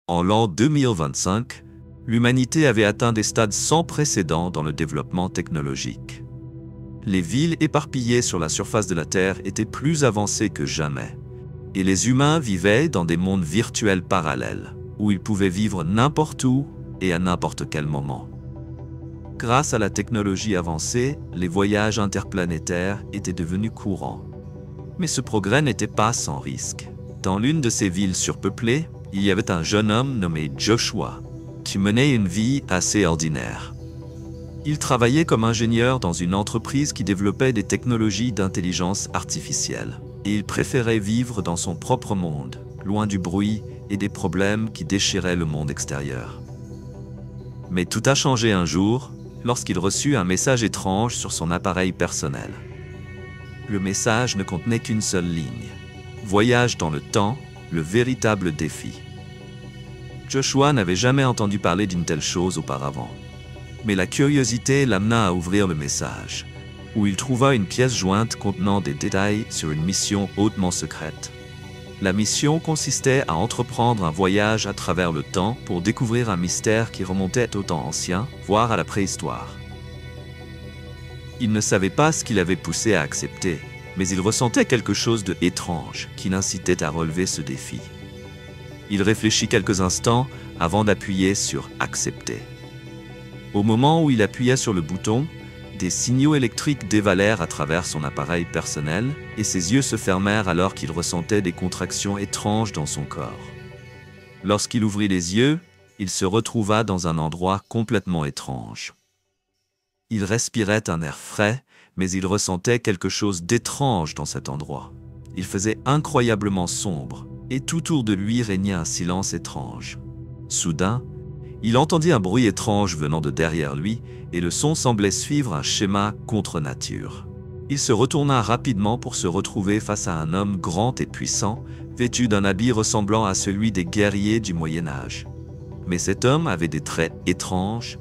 En l'an 2025, l'humanité avait atteint des stades sans précédent dans le développement technologique. Les villes éparpillées sur la surface de la Terre étaient plus avancées que jamais. Et les humains vivaient dans des mondes virtuels parallèles, où ils pouvaient vivre n'importe où et à n'importe quel moment. Grâce à la technologie avancée, les voyages interplanétaires étaient devenus courants. Mais ce progrès n'était pas sans risque. Dans l'une de ces villes surpeuplées, il y avait un jeune homme nommé Joshua, qui menait une vie assez ordinaire. Il travaillait comme ingénieur dans une entreprise qui développait des technologies d'intelligence artificielle. Et il préférait vivre dans son propre monde, loin du bruit et des problèmes qui déchiraient le monde extérieur. Mais tout a changé un jour, lorsqu'il reçut un message étrange sur son appareil personnel. Le message ne contenait qu'une seule ligne. Voyage dans le temps, le véritable défi. Joshua n'avait jamais entendu parler d'une telle chose auparavant. Mais la curiosité l'amena à ouvrir le message, où il trouva une pièce jointe contenant des détails sur une mission hautement secrète. La mission consistait à entreprendre un voyage à travers le temps pour découvrir un mystère qui remontait au temps ancien, voire à la préhistoire. Il ne savait pas ce qui l'avait poussé à accepter, mais il ressentait quelque chose d'étrange qui l'incitait à relever ce défi. Il réfléchit quelques instants avant d'appuyer sur « Accepter ». Au moment où il appuyait sur le bouton, des signaux électriques dévalèrent à travers son appareil personnel et ses yeux se fermèrent alors qu'il ressentait des contractions étranges dans son corps. Lorsqu'il ouvrit les yeux, il se retrouva dans un endroit complètement étrange. Il respirait un air frais, mais il ressentait quelque chose d'étrange dans cet endroit. Il faisait incroyablement sombre et tout autour de lui régnait un silence étrange. Soudain, il entendit un bruit étrange venant de derrière lui et le son semblait suivre un schéma contre nature. Il se retourna rapidement pour se retrouver face à un homme grand et puissant, vêtu d'un habit ressemblant à celui des guerriers du Moyen-Âge. Mais cet homme avait des traits étranges,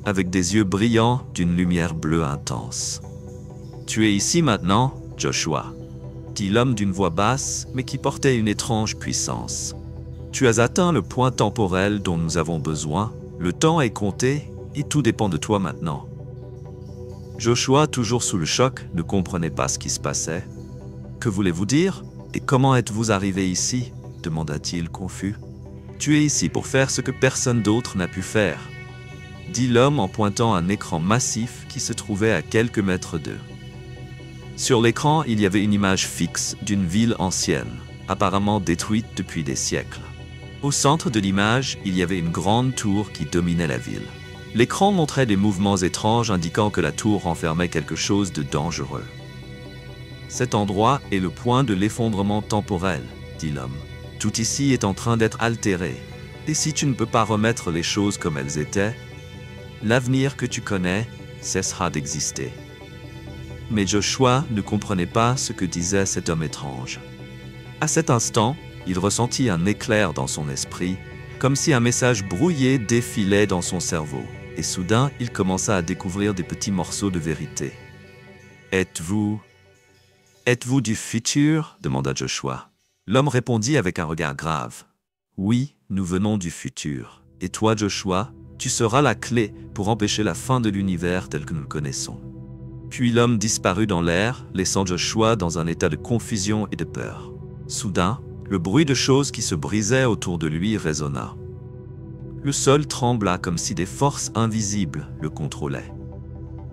avec des yeux brillants d'une lumière bleue intense. « Tu es ici maintenant, Joshua », dit l'homme d'une voix basse, mais qui portait une étrange puissance. « Tu as atteint le point temporel dont nous avons besoin, le temps est compté, et tout dépend de toi maintenant. » Joshua, toujours sous le choc, ne comprenait pas ce qui se passait. « Que voulez-vous dire? Et comment êtes-vous arrivé ici ?» demanda-t-il confus. « Tu es ici pour faire ce que personne d'autre n'a pu faire, » dit l'homme en pointant un écran massif qui se trouvait à quelques mètres d'eux. Sur l'écran, il y avait une image fixe d'une ville ancienne, apparemment détruite depuis des siècles. Au centre de l'image, il y avait une grande tour qui dominait la ville. L'écran montrait des mouvements étranges indiquant que la tour renfermait quelque chose de dangereux. « Cet endroit est le point de l'effondrement temporel, » dit l'homme. « Tout ici est en train d'être altéré. Et si tu ne peux pas remettre les choses comme elles étaient, l'avenir que tu connais cessera d'exister. » Mais Joshua ne comprenait pas ce que disait cet homme étrange. À cet instant, il ressentit un éclair dans son esprit, comme si un message brouillé défilait dans son cerveau. Et soudain, il commença à découvrir des petits morceaux de vérité. « Êtes-vous du futur ?» demanda Joshua. L'homme répondit avec un regard grave. « Oui, nous venons du futur. Et toi, Joshua, tu seras la clé pour empêcher la fin de l'univers tel que nous le connaissons. » Puis l'homme disparut dans l'air, laissant Joshua dans un état de confusion et de peur. Soudain, le bruit de choses qui se brisaient autour de lui résonna. Le sol trembla comme si des forces invisibles le contrôlaient.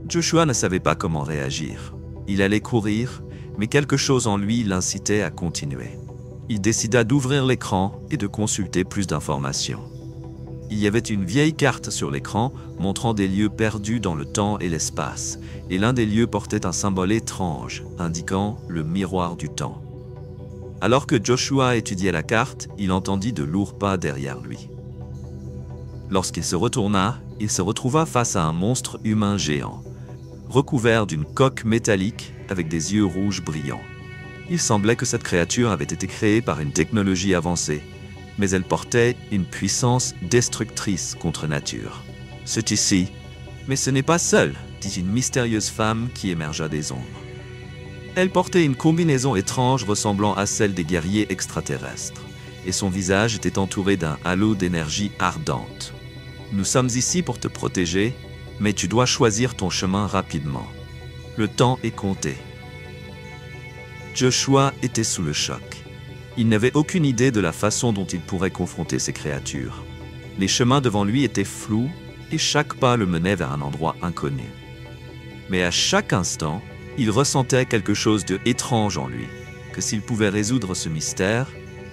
Joshua ne savait pas comment réagir. Il allait courir, mais quelque chose en lui l'incitait à continuer. Il décida d'ouvrir l'écran et de consulter plus d'informations. Il y avait une vieille carte sur l'écran montrant des lieux perdus dans le temps et l'espace, et l'un des lieux portait un symbole étrange, indiquant le miroir du temps. Alors que Joshua étudiait la carte, il entendit de lourds pas derrière lui. Lorsqu'il se retourna, il se retrouva face à un monstre humain géant, recouvert d'une coque métallique avec des yeux rouges brillants. Il semblait que cette créature avait été créée par une technologie avancée, mais elle portait une puissance destructrice contre nature. « C'est ici, mais ce n'est pas seul », dit une mystérieuse femme qui émergea des ombres. Elle portait une combinaison étrange ressemblant à celle des guerriers extraterrestres, et son visage était entouré d'un halo d'énergie ardente. Nous sommes ici pour te protéger, mais tu dois choisir ton chemin rapidement. Le temps est compté. Joshua était sous le choc. Il n'avait aucune idée de la façon dont il pourrait confronter ces créatures. Les chemins devant lui étaient flous et chaque pas le menait vers un endroit inconnu. Mais à chaque instant, il ressentait quelque chose d'étrange en lui, que s'il pouvait résoudre ce mystère,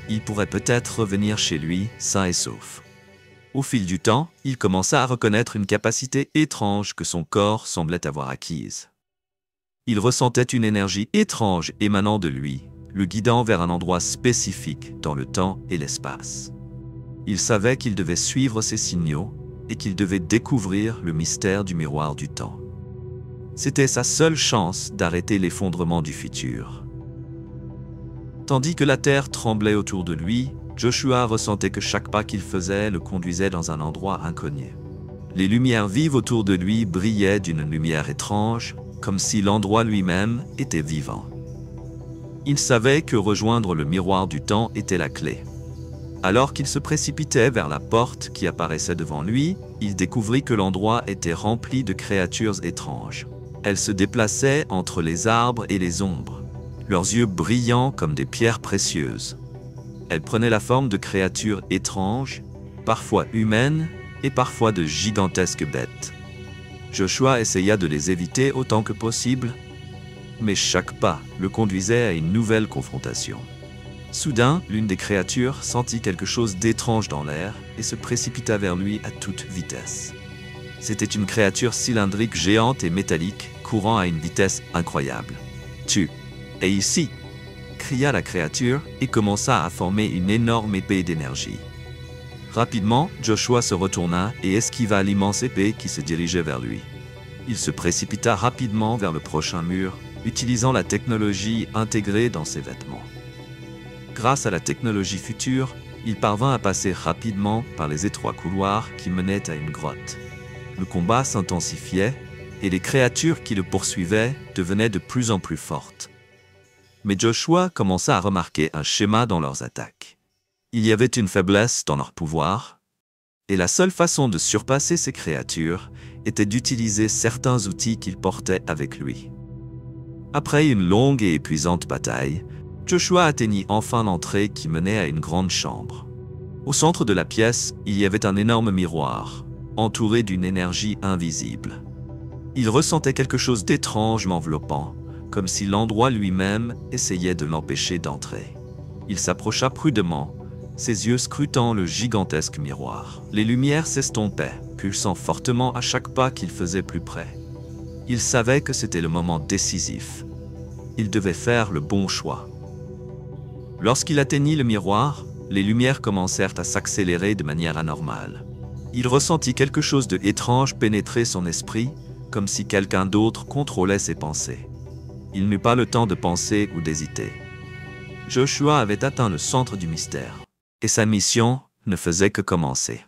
il pourrait peut-être revenir chez lui sain et sauf. Au fil du temps, il commença à reconnaître une capacité étrange que son corps semblait avoir acquise. Il ressentait une énergie étrange émanant de lui, le guidant vers un endroit spécifique dans le temps et l'espace. Il savait qu'il devait suivre ces signaux et qu'il devait découvrir le mystère du miroir du temps. C'était sa seule chance d'arrêter l'effondrement du futur. Tandis que la terre tremblait autour de lui, Joshua ressentait que chaque pas qu'il faisait le conduisait dans un endroit inconnu. Les lumières vives autour de lui brillaient d'une lumière étrange, comme si l'endroit lui-même était vivant. Il savait que rejoindre le miroir du temps était la clé. Alors qu'il se précipitait vers la porte qui apparaissait devant lui, il découvrit que l'endroit était rempli de créatures étranges. Elles se déplaçaient entre les arbres et les ombres, leurs yeux brillants comme des pierres précieuses. Elles prenaient la forme de créatures étranges, parfois humaines et parfois de gigantesques bêtes. Joshua essaya de les éviter autant que possible, mais chaque pas le conduisait à une nouvelle confrontation. Soudain, l'une des créatures sentit quelque chose d'étrange dans l'air et se précipita vers lui à toute vitesse. C'était une créature cylindrique géante et métallique, courant à une vitesse incroyable. « Tu es ici !» cria la créature et commença à former une énorme épée d'énergie. Rapidement, Joshua se retourna et esquiva l'immense épée qui se dirigeait vers lui. Il se précipita rapidement vers le prochain mur, utilisant la technologie intégrée dans ses vêtements. Grâce à la technologie future, il parvint à passer rapidement par les étroits couloirs qui menaient à une grotte. Le combat s'intensifiait et les créatures qui le poursuivaient devenaient de plus en plus fortes. Mais Joshua commença à remarquer un schéma dans leurs attaques. Il y avait une faiblesse dans leur pouvoir, et la seule façon de surpasser ces créatures était d'utiliser certains outils qu'il portait avec lui. Après une longue et épuisante bataille, Joshua atteignit enfin l'entrée qui menait à une grande chambre. Au centre de la pièce, il y avait un énorme miroir, entouré d'une énergie invisible. Il ressentait quelque chose d'étrange m'enveloppant, comme si l'endroit lui-même essayait de l'empêcher d'entrer. Il s'approcha prudemment, ses yeux scrutant le gigantesque miroir. Les lumières s'estompaient, pulsant fortement à chaque pas qu'il faisait plus près. Il savait que c'était le moment décisif. Il devait faire le bon choix. Lorsqu'il atteignit le miroir, les lumières commencèrent à s'accélérer de manière anormale. Il ressentit quelque chose d'étrange pénétrer son esprit, comme si quelqu'un d'autre contrôlait ses pensées. Il n'eut pas le temps de penser ou d'hésiter. Joshua avait atteint le centre du mystère, et sa mission ne faisait que commencer.